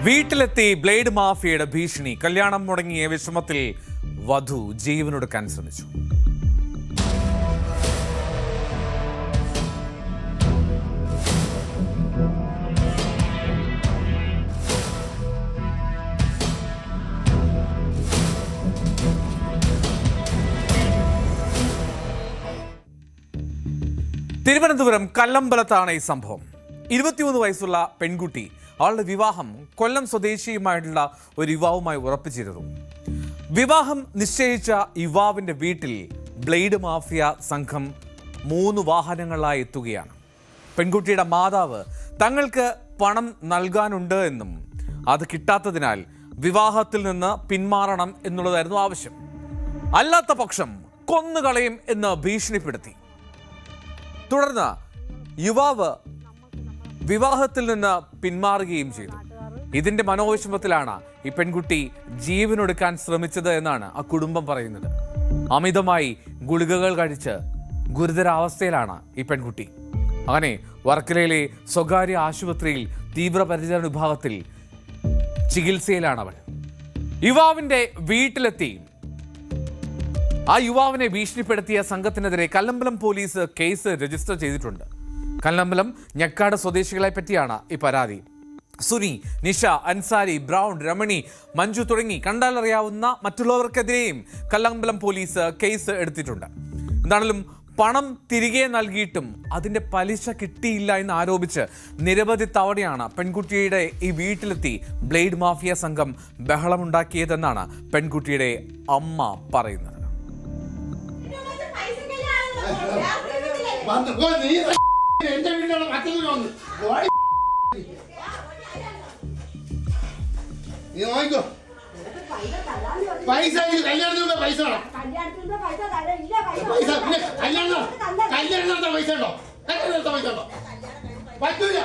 വീട്ടിലെത്തി ബ്ലേഡ് മാഫിയയുടെ ഭീഷണി. കല്യാണം മുടങ്ങിയ വിഷമത്തിൽ വധു ജീവനൊടുക്കാൻ ശ്രമിച്ചു. തിരുവനന്തപുരം കല്ലമ്പലത്താണ് ഈ സംഭവം. 21 വയസ്സുള്ള പെൺകുട്ടി അവളുടെ വിവാഹം കൊല്ലം സ്വദേശിയുമായിട്ടുള്ള ഒരു യുവാവുമായി ഉറപ്പിച്ചിരുന്നു. വിവാഹം നിശ്ചയിച്ച യുവാവിന്റെ വീട്ടിൽ ബ്ലേഡ് മാഫിയ സംഘം 3 വാഹനങ്ങളായി എത്തുകയാണ്. പെൺകുട്ടിയുടെ മാതാവ് തങ്ങൾക്ക് പണം നൽകാനുണ്ട് എന്നും അത് കിട്ടാത്തതിനാൽ വിവാഹത്തിൽ നിന്ന് പിന്മാറണം എന്നുള്ളതായിരുന്നു ആവശ്യം. അല്ലാത്ത പക്ഷം കൊന്നുകളയും എന്ന് ഭീഷണിപ്പെടുത്തി. തുടർന്ന് യുവാവ് വിവാഹത്തിൽ നിന്ന് പിന്മാറുകയും ചെയ്തു. ഇതിന്റെ മനോവിഷമത്തിലാണ് ഈ പെൺകുട്ടി ജീവനൊടുക്കാൻ ശ്രമിച്ചത് എന്നാണ് ആ കുടുംബം പറയുന്നത്. അമിതമായി ഗുളികകൾ കഴിച്ച് ഗുരുതരാവസ്ഥയിലാണ് ഈ പെൺകുട്ടി. അങ്ങനെ വർക്കലയിലെ സ്വകാര്യ ആശുപത്രിയിൽ തീവ്രപരിചരണ വിഭാഗത്തിൽ ചികിത്സയിലാണ് അവൾ. യുവാവിന്റെ വീട്ടിലെത്തി ആ യുവാവിനെ ഭീഷണിപ്പെടുത്തിയ സംഘത്തിനെതിരെ കല്ലമ്പലം പോലീസ് കേസ് രജിസ്റ്റർ ചെയ്തിട്ടുണ്ട്. കല്ലമ്പലം ഞക്കാട് സ്വദേശികളെ പറ്റിയാണ് ഈ പരാതി. സുനി, നിഷ, അൻസാരി, ബ്രൗൺ, രമണി, മഞ്ജു തുടങ്ങി കണ്ടാലറിയാവുന്ന മറ്റുള്ളവർക്കെതിരെയും കല്ലമ്പലം പോലീസ് കേസ് എടുത്തിട്ടുണ്ട്. എന്താണെങ്കിലും പണം തിരികെ നൽകിയിട്ടും അതിന്റെ പലിശ കിട്ടിയില്ല എന്ന് ആരോപിച്ച് നിരവധി തവണയാണ് പെൺകുട്ടിയുടെ ഈ വീട്ടിലെത്തി ബ്ലേഡ് മാഫിയ സംഘം ബഹളമുണ്ടാക്കിയതെന്നാണ് പെൺകുട്ടിയുടെ അമ്മ പറയുന്നത്. പൈസ കല്യാണത്തിന് പൈസ കല്യാണം പൈസ ഉണ്ടോ? പൈസ ഉണ്ടോ? പറ്റൂല.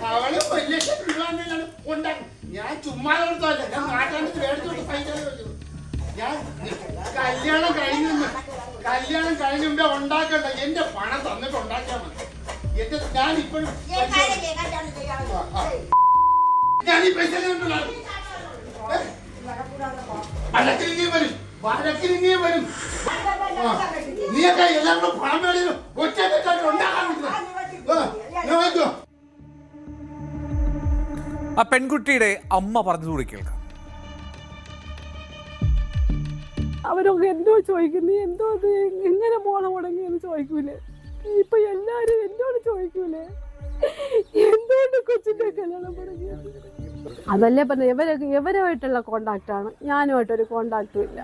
അവള് 1 ലക്ഷം രൂപ ഉണ്ടാക്കി. ഞാൻ ചുമ്മാ കൊടുത്തല്ല, ഞാൻ നാട്ടാണ്ട് മേടിച്ചോണ്ട് പൈസ ഞാൻ കല്യാണം കഴിഞ്ഞുമ്പോ ഉണ്ടാക്കണ്ട. എന്റെ പണം തന്നിട്ട് ഉണ്ടാക്കിയാൽ മതി. എന്റെ ഞാൻ ഇപ്പോഴും ഞാൻ ഈ പൈസ വരും. നീയൊക്കെ എല്ലാവരും പണം മേടിച്ചു ഒറ്റ ഉണ്ടാക്കാൻ പറ്റില്ല. ആ പെൺകുട്ടിയുടെ അമ്മ പറഞ്ഞുകൂടി കേൾക്കാം. അവരൊക്കെ എന്തോ ചോദിക്കുന്നു, എന്തോ അത് എങ്ങനെ മോളെ മുടങ്ങിയെന്ന് ചോദിക്കൂലേ? ഇപ്പൊ എല്ലാരും എന്നോട് ചോദിക്കൂലേ എന്തുകൊണ്ട് കൊച്ചിന്റെ കല്യാണം മുടങ്ങിയത്? അതല്ലേ പറഞ്ഞ ഇവരുമായിട്ടുള്ള കോണ്ടാക്റ്റാണ്. ഞാനുമായിട്ടൊരു കോണ്ടാക്റ്റും ഇല്ല.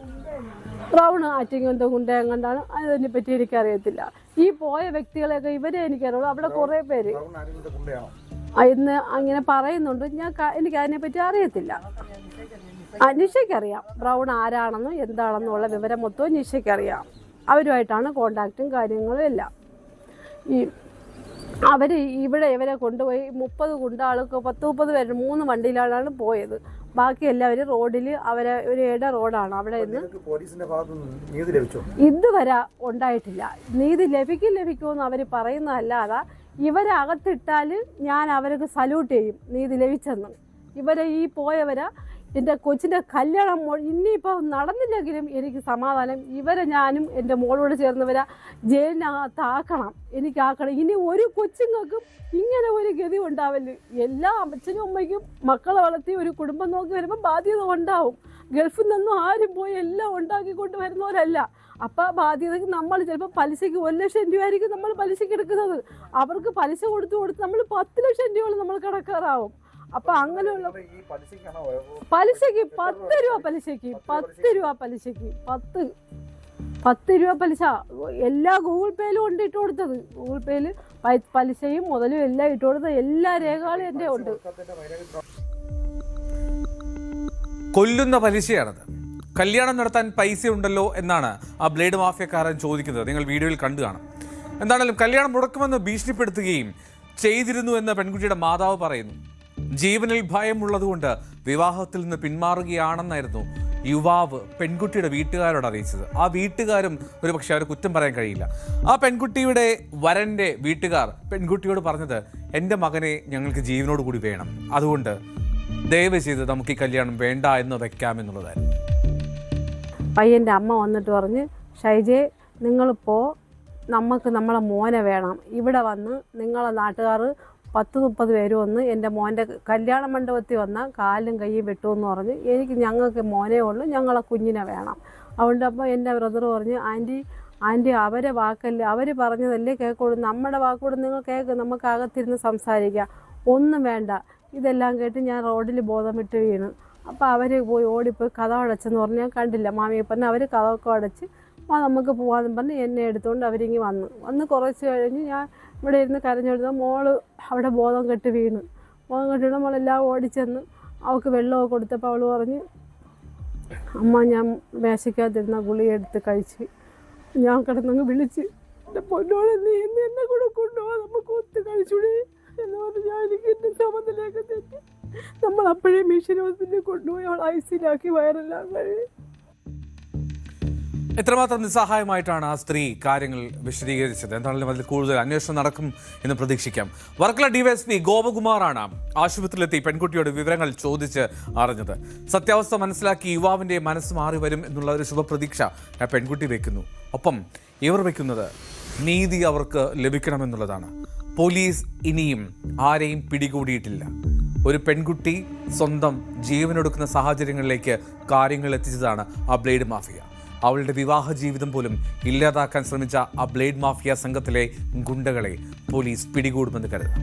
ബ്രൗൺ ആറ്റിങ്ങന്തോ കുണ്ടയങ്ങണ്ടാണ്. അതിനെ പറ്റി എനിക്കറിയത്തില്ല. ഈ പോയ വ്യക്തികളെയൊക്കെ ഇവരെ എനിക്കറിയുള്ളൂ. അവിടെ കുറെ പേര് ഇന്ന് അങ്ങനെ പറയുന്നുണ്ട്. എനിക്ക് അതിനെ പറ്റി അറിയത്തില്ല. നിഷയ്ക്കറിയാം ബ്രൗൺ ആരാണെന്നും എന്താണെന്നുള്ള വിവരം മൊത്തവും നിഷയ്ക്കറിയാം. അവരുമായിട്ടാണ് കോണ്ടാക്റ്റും കാര്യങ്ങളും എല്ലാം. ഈ അവർ ഇവരെ കൊണ്ടുപോയി 30 ഗുണ്ടാൾക്ക് 10-30 പേര് 3 വണ്ടിയിലാണ് പോയത്. ബാക്കി എല്ലാവരും റോഡിൽ അവരെ ഒരു റോഡാണ് അവിടെ നിന്ന് ഇതുവരെ ഉണ്ടായിട്ടില്ല. നീതി ലഭിക്കുമെന്ന് അവർ പറയുന്നതല്ലാതെ ഇവരെ അകത്തിട്ടാൽ ഞാൻ അവർക്ക് സല്യൂട്ട് ചെയ്യും നീതി ലഭിച്ചെന്ന്. ഇവരെ ഈ പോയവരെ എൻ്റെ കൊച്ചിൻ്റെ കല്യാണം ഇനിയിപ്പോൾ നടന്നില്ലെങ്കിലും എനിക്ക് സമാധാനം. ഇവരെ ഞാനും എൻ്റെ മോളോട് ചേർന്നവരെ ജയിലിനകത്താക്കണം. എനിക്കാക്കണം. ഇനി ഒരു കൊച്ചുങ്ങൾക്കും ഇങ്ങനെ ഒരു ഗതി ഉണ്ടാവില്ല. എല്ലാ അച്ഛനും അമ്മയ്ക്കും മക്കളെ വളർത്തി ഒരു കുടുംബം നോക്കി വരുമ്പോൾ ബാധ്യത ഉണ്ടാവും. ഗൾഫിൽ നിന്നും ആരും പോയി എല്ലാം ഉണ്ടാക്കിക്കൊണ്ട് വരുന്നവരല്ല. അപ്പം ബാധ്യതയ്ക്ക് നമ്മൾ ചിലപ്പോൾ പലിശയ്ക്ക് 1 ലക്ഷം രൂപയായിരിക്കും നമ്മൾ പലിശയ്ക്ക് എടുക്കുന്നത്. അവർക്ക് പലിശ കൊടുത്ത് നമ്മൾ 10 ലക്ഷം രൂപയോളം നമ്മൾ കടക്കാറാവും. അപ്പൊ അങ്ങനെയുള്ള പലിശക്ക് 10 രൂപ പലിശക്ക് 10 രൂപ പലിശക്ക് 10 രൂപ പലിശ എല്ലാ ഗൂഗിൾ പേയിലും ഉണ്ട് ഇട്ട് കൊടുത്തത്. ഗൂഗിൾ പേയില് പലിശയും മുതലും എല്ലാം ഇട്ട് കൊടുത്ത എല്ലാ രേഖകളും എൻ്റെ ഉണ്ട്. കൊല്ലുന്ന പലിശയാണത്. കല്യാണം നടത്താൻ പൈസ ഉണ്ടല്ലോ എന്നാണ് ആ ബ്ലേഡ് മാഫിയക്കാരൻ ചോദിക്കുന്നത്. നിങ്ങൾ വീഡിയോയിൽ കണ്ടു കാണാം. എന്താണെങ്കിലും കല്യാണം മുടക്കുമെന്ന് ഭീഷണിപ്പെടുത്തുകയും ചെയ്തിരുന്നു എന്ന് പെൺകുട്ടിയുടെ മാതാവ് പറയുന്നു. ജീവനിൽ ഭയമുള്ളതുകൊണ്ട് വിവാഹത്തിൽ നിന്ന് പിന്മാറുകയാണെന്നായിരുന്നു യുവാവ് പെൺകുട്ടിയുടെ വീട്ടുകാരോട് അറിയിച്ചത്. ആ വീട്ടുകാരും ഒരുപക്ഷെ അവരെ കുറ്റം പറയാൻ കഴിയില്ല. ആ പെൺകുട്ടിയുടെ വരൻ്റെ വീട്ടുകാർ പെൺകുട്ടിയോട് പറഞ്ഞത്, എൻ്റെ മകനെ ഞങ്ങൾക്ക് ജീവനോട് കൂടി വേണം, അതുകൊണ്ട് ദയവ് ചെയ്ത് നമുക്ക് ഈ കല്യാണം വേണ്ട എന്ന് വെക്കാമെന്നുള്ളതായിരുന്നു. പയ്യൻ്റെ അമ്മ വന്നിട്ട് പറഞ്ഞ്, ഷൈജയെ നിങ്ങളിപ്പോൾ നമുക്ക് നമ്മളെ മോനെ വേണം, ഇവിടെ വന്ന് നിങ്ങളെ നാട്ടുകാർ 10-30 പേര് വന്ന് എൻ്റെ മോൻ്റെ കല്യാണ മണ്ഡപത്തിൽ വന്നാൽ കാലും കൈയും വെട്ടുമെന്ന് പറഞ്ഞ് ഞങ്ങൾക്ക് മോനെ ഉള്ളൂ, ഞങ്ങളെ കുഞ്ഞിനെ വേണം. അതുകൊണ്ട് അപ്പോൾ എൻ്റെ ബ്രദർ പറഞ്ഞു, ആൻറ്റി അവരെ വാക്കല്ലേ, അവർ പറഞ്ഞതല്ലേ കേൾക്കുള്ളൂ, നമ്മുടെ വാക്കുകൂടെ നിങ്ങൾ കേൾക്ക്, നമുക്ക് അകത്തിരുന്ന് സംസാരിക്കാം, ഒന്നും വേണ്ട. ഇതെല്ലാം കേട്ട് ഞാൻ റോഡിൽ ബോധം വിട്ട് വീണു. അപ്പോൾ അവർ പോയി ഓടിപ്പോയി കഥ അടച്ചെന്ന് പറഞ്ഞ് ഞാൻ കണ്ടില്ല. മാമിയെ പറഞ്ഞ് അവർ കഥമൊക്കെ അടച്ച് നമുക്ക് പോകാമെന്ന് പറഞ്ഞ് എന്നെ എടുത്തുകൊണ്ട് അവരിങ്ങി വന്ന് കുറച്ച് കഴിഞ്ഞ് ഞാൻ ഇവിടെ ഇരുന്ന് കരഞ്ഞെടുത്ത മോള് അവിടെ ബോധം കെട്ട് വീണ്. ബോധം കെട്ടിട്ട് നമ്മളെല്ലാം ഓടിച്ചെന്ന് അവൾക്ക് വെള്ളമൊക്കെ കൊടുത്തപ്പോൾ അവൾ പറഞ്ഞ്, അമ്മ ഞാൻ മേശയ്ക്കകത്തിരുന്ന ഗുളിക എടുത്ത് കഴിച്ച്. ഞാൻ കിടന്നങ്ങ് വിളിച്ച്, എൻ്റെ പൊന്നോളെ നീ ഇന്ന് എന്നെ കൂടെ കൊണ്ടുപോകാൻ നമുക്ക് ഒത്ത് കഴിച്ചൂടെ എന്ന് പറഞ്ഞ് ഞാൻ എനിക്ക് എൻ്റെ സമനിലയൊക്കെ തെറ്റി നമ്മളപ്പോഴേ മിഷൻ ഹോസ്പിറ്റലിൽ കൊണ്ടുപോയി അവൾ ഐസിയിലാക്കി വയറെല്ലാം കഴിയും. എത്രമാത്രം നിസ്സഹായമായിട്ടാണ് ആ സ്ത്രീ കാര്യങ്ങൾ വിശദീകരിച്ചത്. എന്താണെങ്കിലും അതിൽ കൂടുതൽ അന്വേഷണം നടക്കും എന്ന് പ്രതീക്ഷിക്കാം. വർക്കല ഡിവൈഎസ്പി ഗോപകുമാറാണ് ആശുപത്രിയിലെത്തി പെൺകുട്ടിയോട് വിവരങ്ങൾ ചോദിച്ച് അറിഞ്ഞത്. സത്യാവസ്ഥ മനസ്സിലാക്കി യുവാവിന്റെ മനസ്സ് മാറി വരും എന്നുള്ള ഒരു ശുഭപ്രതീക്ഷ ആ പെൺകുട്ടി വെക്കുന്നു. ഒപ്പം ഇവർ വെക്കുന്നത് നീതി അവർക്ക് ലഭിക്കണമെന്നുള്ളതാണ്. പോലീസ് ഇനിയും ആരെയും പിടികൂടിയിട്ടില്ല. ഒരു പെൺകുട്ടി സ്വന്തം ജീവനൊടുക്കുന്ന സാഹചര്യങ്ങളിലേക്ക് കാര്യങ്ങൾ എത്തിച്ചതാണ് ആ ബ്ലേഡ് മാഫിയ. അവളുടെ വിവാഹ ജീവിതം പോലും ഇല്ലാതാക്കാൻ ശ്രമിച്ച ആ ബ്ലേഡ് മാഫിയ സംഘത്തിലെ ഗുണ്ടകളെ പോലീസ് പിടികൂടുമെന്ന് കരുതാം.